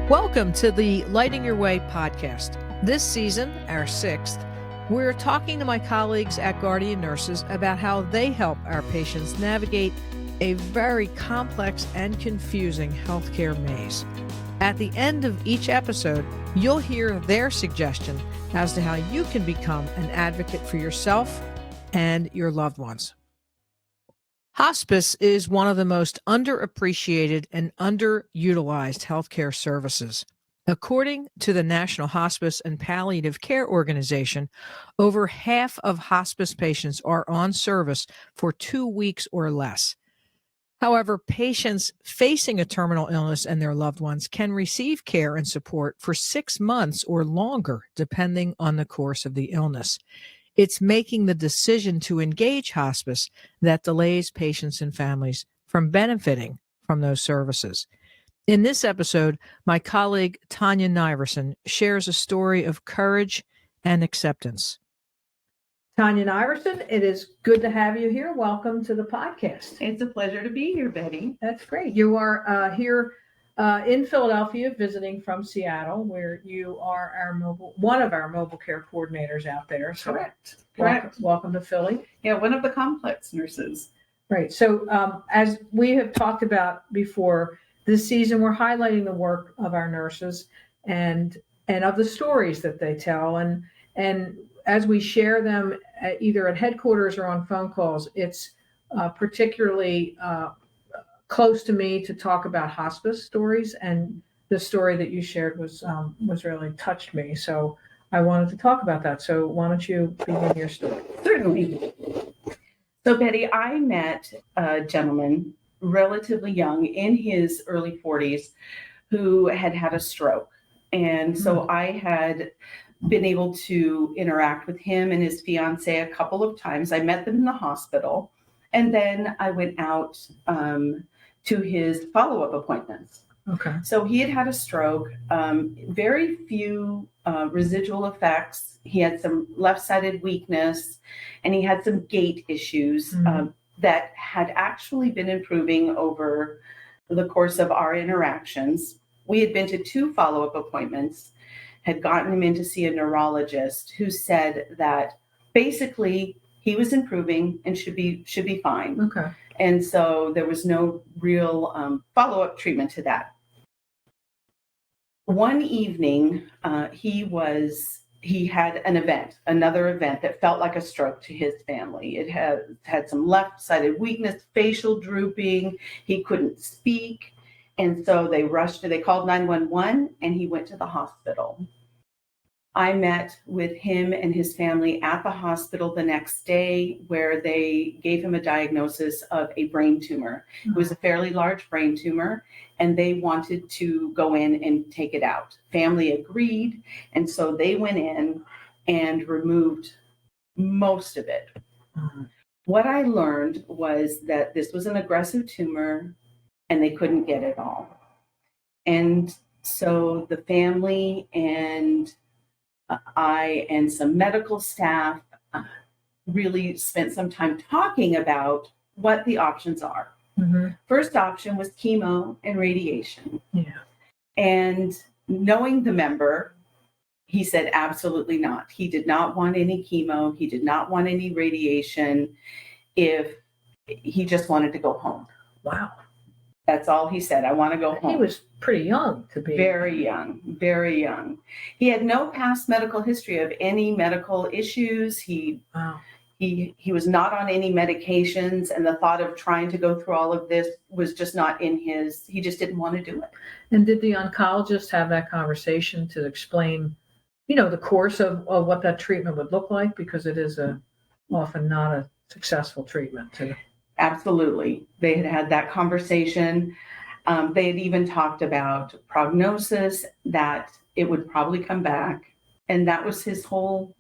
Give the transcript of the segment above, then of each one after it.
Welcome to the Lighting Your Way podcast. This season, our 6th, we're talking to my colleagues at Guardian Nurses about how they help our patients navigate a very complex and confusing healthcare maze. At the end of each episode, you'll hear their suggestion as to how you can become an advocate for yourself and your loved ones. Hospice is one of the most underappreciated and underutilized healthcare services. According to the National Hospice and Palliative Care Organization, over half of hospice patients are on service for 2 weeks or less. However, patients facing a terminal illness and their loved ones can receive care and support for 6 months or longer, depending on the course of the illness. It's making the decision to engage hospice that delays patients and families from benefiting from those services. In this episode, my colleague Tonya Niverson shares a story of courage and acceptance. Tonya Niverson, it is good to have you here. Welcome to the podcast. It's a pleasure to be here, Betty. That's great. You are here in Philadelphia, visiting from Seattle, where you are one of our mobile care coordinators out there. So Correct. Welcome to Philly. Yeah, one of the complex nurses. Right. So as we have talked about before, this season we're highlighting the work of our nurses and of the stories that they tell. And as we share them either at headquarters or on phone calls, it's particularly close to me to talk about hospice stories, and the story that you shared was really touched me. So I wanted to talk about that. So why don't you begin your story? Certainly. So Betty, I met a gentleman relatively young in his early 40s who had had a stroke. And so I had been able to interact with him and his fiance a couple of times. I met them in the hospital, and then I went out to his follow-up appointments. Okay. So he had had a stroke, very few residual effects. He had some left-sided weakness, and he had some gait issues that had actually been improving over the course of our interactions. We had been to 2 follow-up appointments, had gotten him in to see a neurologist who said that basically he was improving and should be fine. Okay. And so there was no real follow-up treatment to that. One evening, he had another event that felt like a stroke to his family. It had some left-sided weakness, facial drooping. He couldn't speak. And so they called 911, and he went to the hospital. I met with him and his family at the hospital the next day, where they gave him a diagnosis of a brain tumor. It was a fairly large brain tumor, and they wanted to go in and take it out. Family agreed, and so they went in and removed most of it. What I learned was that this was an aggressive tumor, and they couldn't get it all. And so the family and I and some medical staff really spent some time talking about what the options are. First option was chemo and radiation. Yeah. And knowing the member, he said absolutely not. He did not want any chemo. He did not want any radiation. If he just wanted to go home. Wow. That's all he said. I want to go home. He was pretty young to be. Very young, very young. He had no past medical history of any medical issues. He was not on any medications, and the thought of trying to go through all of this was just not in he just didn't want to do it. And did the oncologist have that conversation to explain, the course of what that treatment would look like? Because it is often not a successful treatment. Absolutely. They had that conversation. They had even talked about prognosis, that it would probably come back. And that was his whole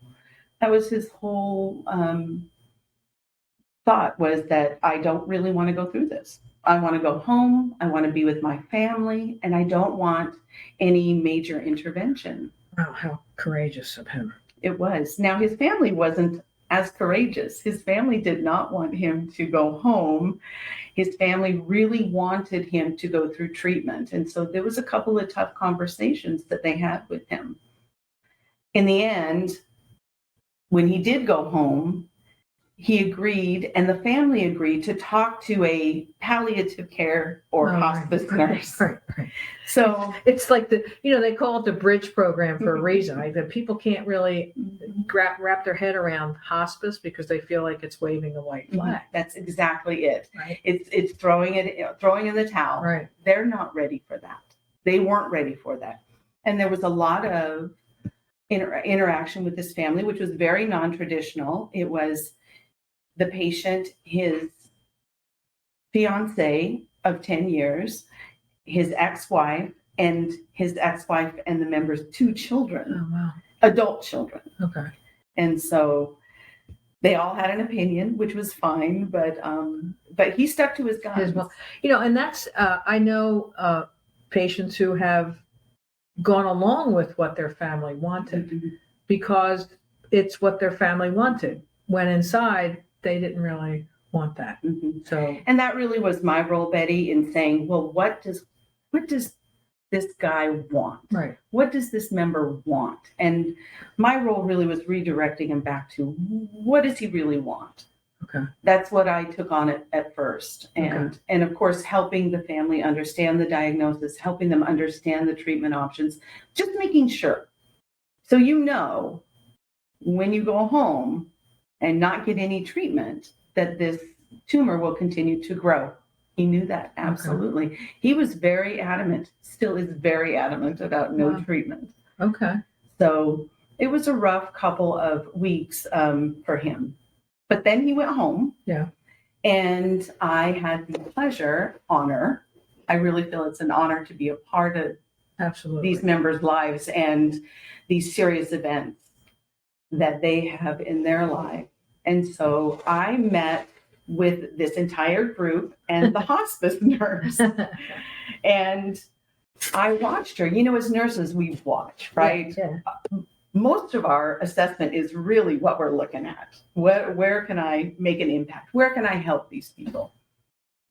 thought, was that I don't really want to go through this. I want to go home. I want to be with my family, and I don't want any major intervention. Wow, how courageous of him. It was. Now, his family wasn't as courageous. His family did not want him to go home. His family really wanted him to go through treatment. And so there was a couple of tough conversations that they had with him. In the end, when he did go home, he agreed, and the family agreed to talk to a palliative care or hospice nurse. Right. So it's like they call it the bridge program for a reason. Like that people can't really wrap their head around hospice because they feel like it's waving a white flag. That's exactly it. Right. It's throwing in the towel. Right. They're not ready for that. They weren't ready for that. And there was a lot of interaction with this family, which was very non-traditional. It was the patient, his fiance of 10 years, his ex-wife, and the member's 2 children, Oh, wow. adult children. Okay. And so they all had an opinion, which was fine, but he stuck to his guns. Well, and that's, I know patients who have gone along with what their family wanted because it's what their family wanted, when inside they didn't really want that. So, and that really was my role, Betty, in saying, well, what does this guy want? Right. What does this member want? And my role really was redirecting him back to, what does he really want? Okay. That's what I took on it at first. And of course, helping the family understand the diagnosis, helping them understand the treatment options, just making sure. So when you go home and not get any treatment, that this tumor will continue to grow. He knew that, absolutely. Okay. He was very adamant, still is very adamant about no treatment. Okay. So it was a rough couple of weeks for him. But then he went home. Yeah. And I had the honor. I really feel it's an honor to be a part of these members' lives and these serious events that they have in their life. And so I met with this entire group and the hospice nurse. And I watched her. As nurses, we watch, right? Yeah. Most of our assessment is really what we're looking at. Where can I make an impact? Where can I help these people?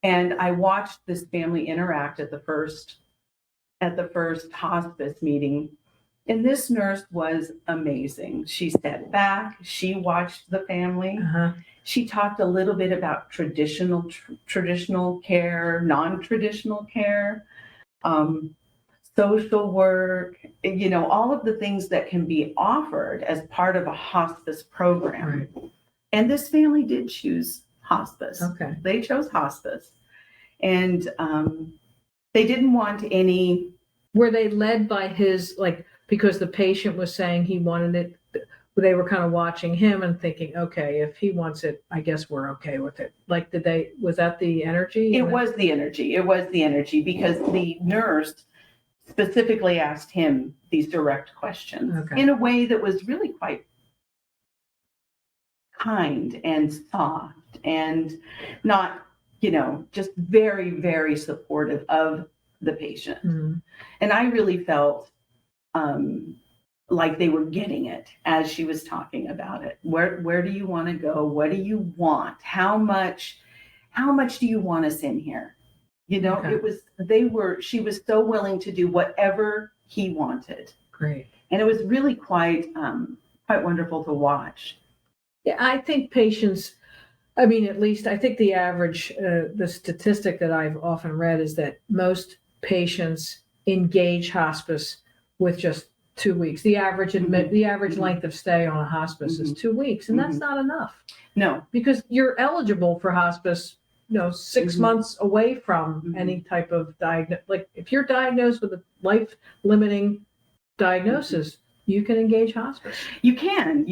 And I watched this family interact at the first hospice meeting. And this nurse was amazing. She sat back, she watched the family. She talked a little bit about traditional care, non-traditional care, social work, all of the things that can be offered as part of a hospice program. Right. And this family did choose hospice. Okay. They chose hospice. And they didn't want any. Were they led by his, because the patient was saying he wanted it, they were kind of watching him and thinking, okay, if he wants it, I guess we're okay with it. Was that the energy? It was the energy because the nurse specifically asked him these direct questions in a way that was really quite kind and soft and not, just very, very supportive of the patient. Mm-hmm. And I really felt like they were getting it as she was talking about it. Where do you want to go? What do you want? How much do you want us in here? She was so willing to do whatever he wanted. Great. And it was really quite wonderful to watch. Yeah, I think patients, at least I think the average, the statistic that I've often read is that most patients engage hospice with just 2 weeks. The average length of stay on a hospice is 2 weeks, and that's not enough. No, because you're eligible for hospice, 6 months away from any type of diagnosis. Like if you're diagnosed with a life-limiting diagnosis, you can engage hospice. You can,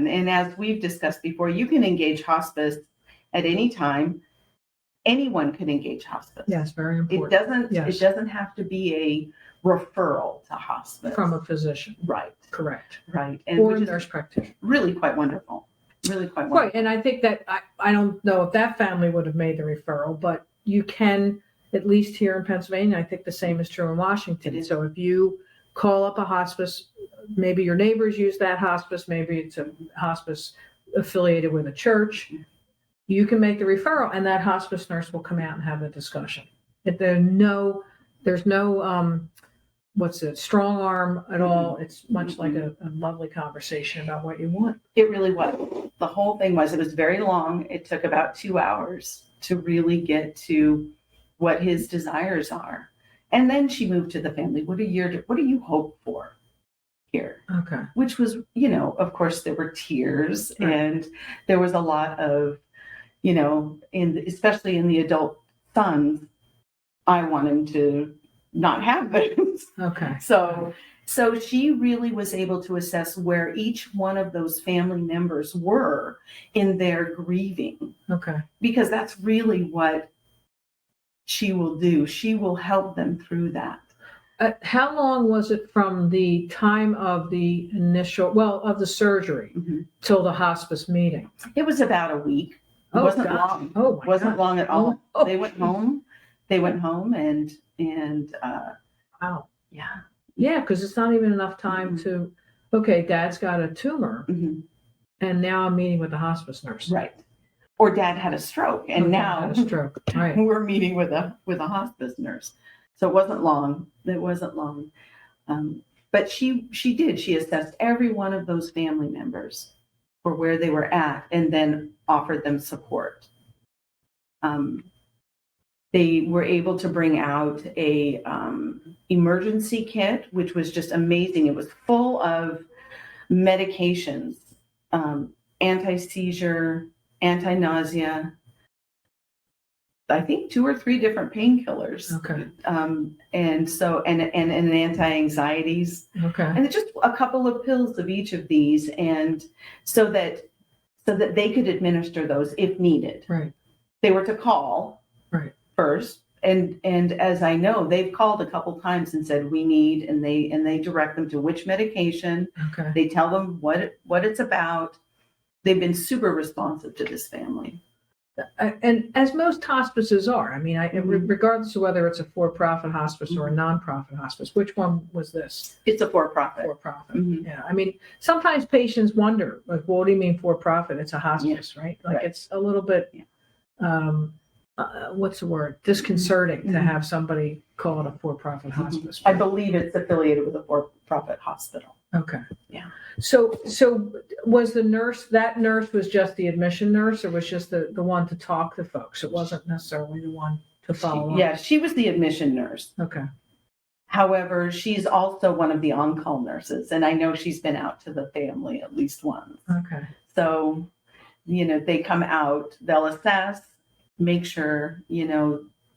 and as we've discussed before, you can engage hospice at any time. Anyone can engage hospice. Yes, very important. It doesn't have to be a referral to hospice from a physician. Right. Correct. Right. And or a nurse practitioner. Really quite wonderful. Right. And I think that I don't know if that family would have made the referral, but you can, at least here in Pennsylvania, I think the same is true in Washington. So if you call up a hospice, maybe your neighbors use that hospice, maybe it's a hospice affiliated with a church, you can make the referral, and that hospice nurse will come out and have the discussion. If there's no strong arm at all. It's much like a lovely conversation about what you want. It really was. The whole thing was, it was very long. It took about 2 hours to really get to what his desires are. And then she moved to the family. What do you hope for here? Okay. Which was, of course, there were tears, Right. and there was a lot of, especially in the adult sons, I want him to not have this. Okay. So she really was able to assess where each one of those family members were in their grieving. Okay. Because that's really what she will do. She will help them through that. How long was it from the time of the of the surgery till the hospice meeting? It was about a week. It wasn't long. Oh, my wasn't God. long at all. Oh. They went home. And Wow. yeah. Yeah, because it's not even enough time to, okay, Dad's got a tumor, and now I'm meeting with the hospice nurse. Right. Or Dad had a stroke, and now had a stroke. Right. we're meeting with a hospice nurse. So it wasn't long. But she did. She assessed every one of those family members for where they were at, and then offered them support. They were able to bring out a emergency kit, which was just amazing. It was full of medications, anti-seizure, anti-nausea, I think 2 or 3 different painkillers. Okay. And anti-anxieties. Okay. And just a couple of pills of each of these, and so that they could administer those if needed. Right. They were to call first, and as I know, they've called a couple times and said we need, and they direct them to which medication. Okay. They tell them what it's about. They've been super responsive to this family. And as most hospices are, I mean, regardless of whether it's a for-profit hospice or a non-profit hospice, which one was this? It's a for-profit. For-profit. Yeah. I mean, sometimes patients wonder, like, well, what do you mean for-profit? It's a hospice, right? Like, it's a little bit, what's the word? Disconcerting to have somebody call it a for-profit hospice. I believe it's affiliated with a for-profit hospital. Okay. Yeah. So was that nurse was just the admission nurse, or was just the one to talk to folks? It wasn't necessarily the one to follow up. Yeah, she was the admission nurse. Okay. However, she's also one of the on-call nurses, and I know she's been out to the family at least once. Okay. So, they come out, they'll assess, make sure,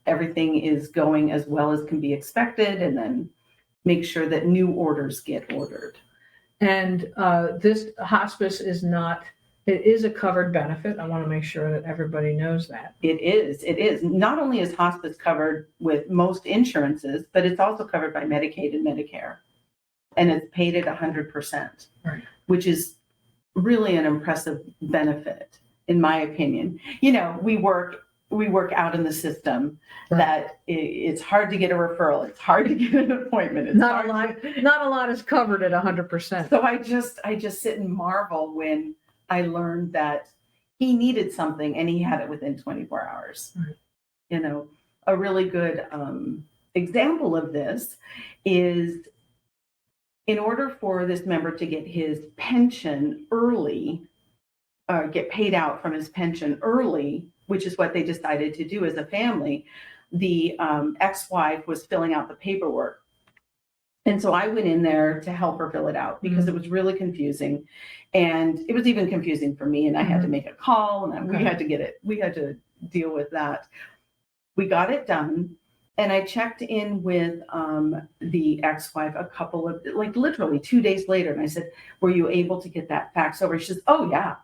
everything is going as well as can be expected, and then make sure that new orders get ordered. And this hospice it is a covered benefit. I want to make sure that everybody knows that. It is. Not only is hospice covered with most insurances, but it's also covered by Medicaid and Medicare. And it's paid at 100%, right, which is really an impressive benefit, in my opinion. We work out in the system that it's hard to get a referral. It's hard to get an appointment. Not a lot is covered at 100%. So I just sit and marvel when I learned that he needed something and he had it within 24 hours. Right. A really good example of this is, in order for this member to get his pension early, get paid out from his pension early, which is what they decided to do as a family, the ex-wife was filling out the paperwork. And so I went in there to help her fill it out because it was really confusing. And it was even confusing for me. And I had to make a call, and we had to deal with that. We got it done. And I checked in with the ex-wife a couple of, literally 2 days later. And I said, were you able to get that fax over? She says, oh, yeah.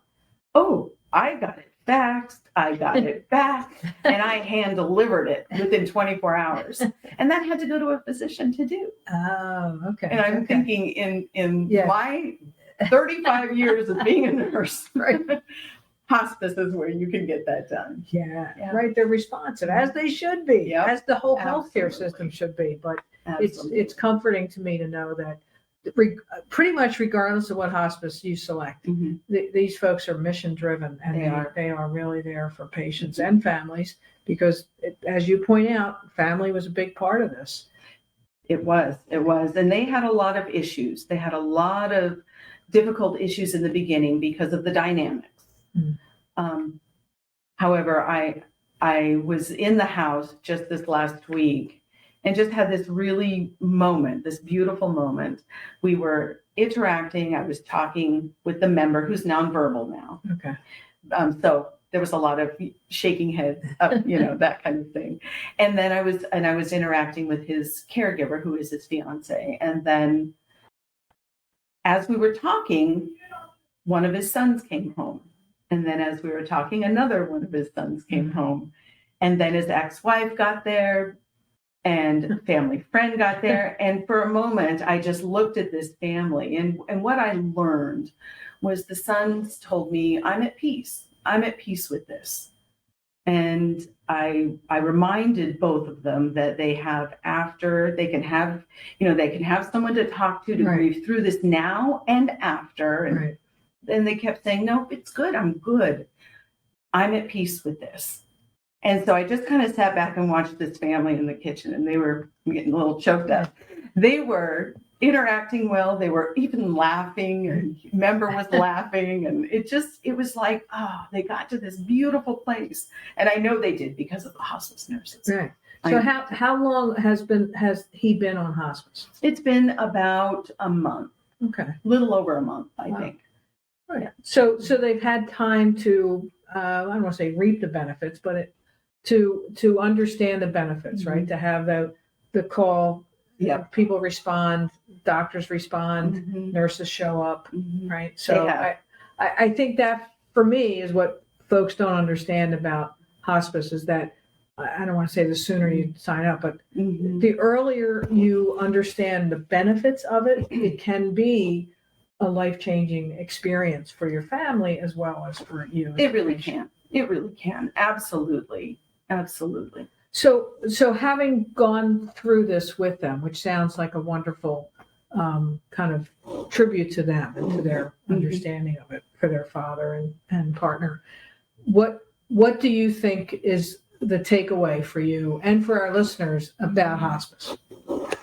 Oh, I got it faxed. I got it back, and I hand delivered it within 24 hours. And that had to go to a physician to do. Oh, okay. And I'm thinking in my 35 years of being a nurse, right? Hospice is where you can get that done. Yeah. Right. They're responsive, as they should be, as the whole healthcare system should be. But it's comforting to me to know that pretty much regardless of what hospice you select, Mhm. these folks are mission driven, and they are really there for patients and families because, as you point out, family was a big part of this. It was. And they had a lot of issues. They had a lot of difficult issues in the beginning because of the dynamics. Mm. However, I was in the house just this last week and just had this this beautiful moment. We were interacting. I was talking with the member who's nonverbal now. Okay. So there was a lot of shaking heads up, that kind of thing. And then I was interacting with his caregiver, who is his fiance. And then as we were talking, one of his sons came home. And then as we were talking, another one of his sons came home. And then his ex-wife got there and a family friend got there. And for a moment, I just looked at this family. And what I learned was the sons told me, I'm at peace. I'm at peace with this. And I reminded both of them that they can have someone to talk to Right. grieve through this now and after. And Right. then they kept saying, no, it's good. I'm good. I'm at peace with this. And so I just kind of sat back and watched this family in the kitchen, and they were getting a little choked up. They were interacting well. They were even laughing, and member was laughing. And it was like, they got to this beautiful place. And I know they did because of the hospice nurses. Right. So how long has he been on hospice? It's been about a month. Okay. A little over a month, I think. Right. So they've had time to, I don't want to say reap the benefits, but to understand the benefits, Mm-hmm. right? To have the call, people respond, doctors respond, Mm-hmm. nurses show up, Mm-hmm. right? So I think that for me is what folks don't understand about hospice is that, I don't want to say the sooner you sign up, but Mm-hmm. the earlier you understand the benefits of it, it can be a life-changing experience for your family as well as for you. It really can. It really can. Absolutely. Absolutely. So having gone through this with them, which sounds like a wonderful kind of tribute to them and to their understanding of it for their father and partner, what do you think is the takeaway for you and for our listeners about hospice?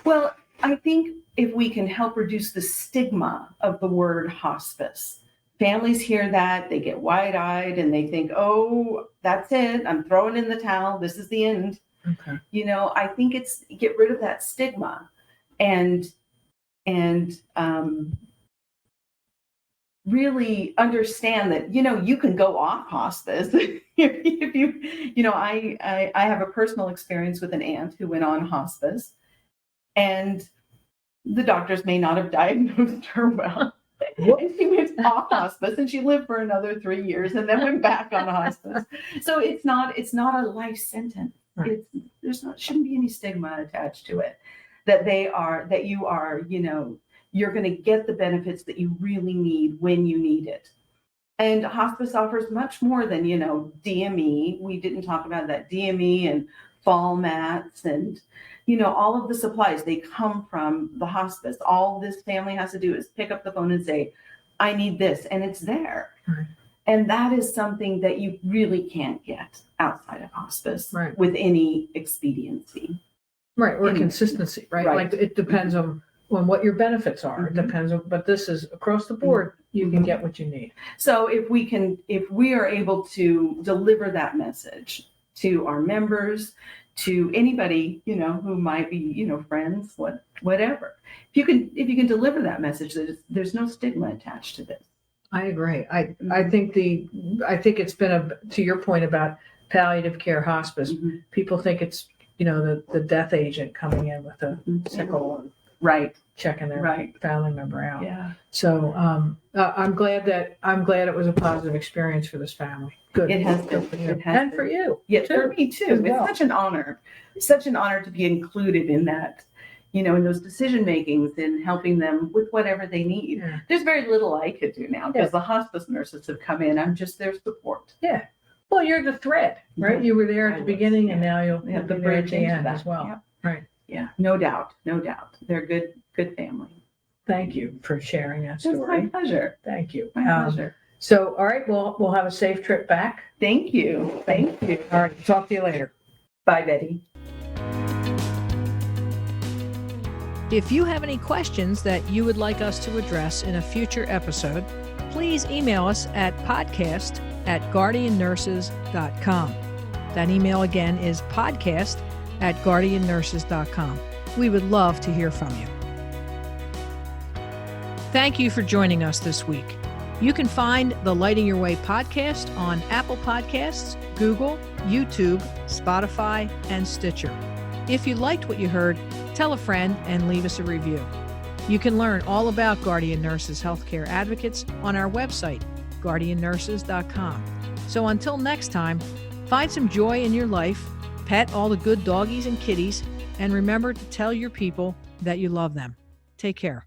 Well, I think if we can help reduce the stigma of the word hospice, families hear that, they get wide-eyed and they think, oh, that's it. I'm throwing in the towel. This is the end. Okay. I think it's get rid of that stigma and really understand that, you can go off hospice. If you, I have a personal experience with an aunt who went on hospice, and the doctors may not have diagnosed her well. And she went off hospice and she lived for another 3 years and then went back on hospice. So it's not a life sentence. Right. Shouldn't be any stigma attached to it. That you are, you're going to get the benefits that you really need when you need it. And hospice offers much more than, DME. We didn't talk about that. DME and fall mats and, all of the supplies, they come from the hospice. All this family has to do is pick up the phone and say, I need this, and it's there. Right. And that is something that you really can't get outside of hospice with any expediency. Right, or consistency, right? Like it depends on what your benefits are. It depends on, but this is across the board, you can get what you need. So if we are able to deliver that message to our members, to anybody, who might be, friends, whatever. If you can deliver that message, there's no stigma attached to this. I agree. I think it's been to your point about palliative care hospice. Mm-hmm. People think it's, the death agent coming in with a sickle and checking their family member out. Yeah. So I'm glad it was a positive experience for this family. Good. It has been. It has and been. For you. Yeah, for me too. Well. It's such an honor. Such an honor to be included in that, in those decision makings and helping them with whatever they need. Yeah. There's very little I could do now because the hospice nurses have come in. I'm just their support. Yeah. Well, you're the thread, right? Yeah. You were there at the beginning, and now you'll have be the there at bridge the into end that as well. Yep. Right. Yeah, no doubt. They're good family. Thank you for sharing that It was my story. pleasure. Thank you. My pleasure. So, all right, we'll have a safe trip back. Thank you. Thank you. All right, talk to you later. Bye, Betty. If you have any questions that you would like us to address in a future episode, please email us at podcast@guardiannurses.com. That email again is podcast@guardiannurses.com. We would love to hear from you. Thank you for joining us this week. You can find the Lighting Your Way podcast on Apple Podcasts, Google, YouTube, Spotify, and Stitcher. If you liked what you heard, tell a friend and leave us a review. You can learn all about Guardian Nurses Healthcare Advocates on our website, guardiannurses.com. So until next time, find some joy in your life, pet all the good doggies and kitties, and remember to tell your people that you love them. Take care.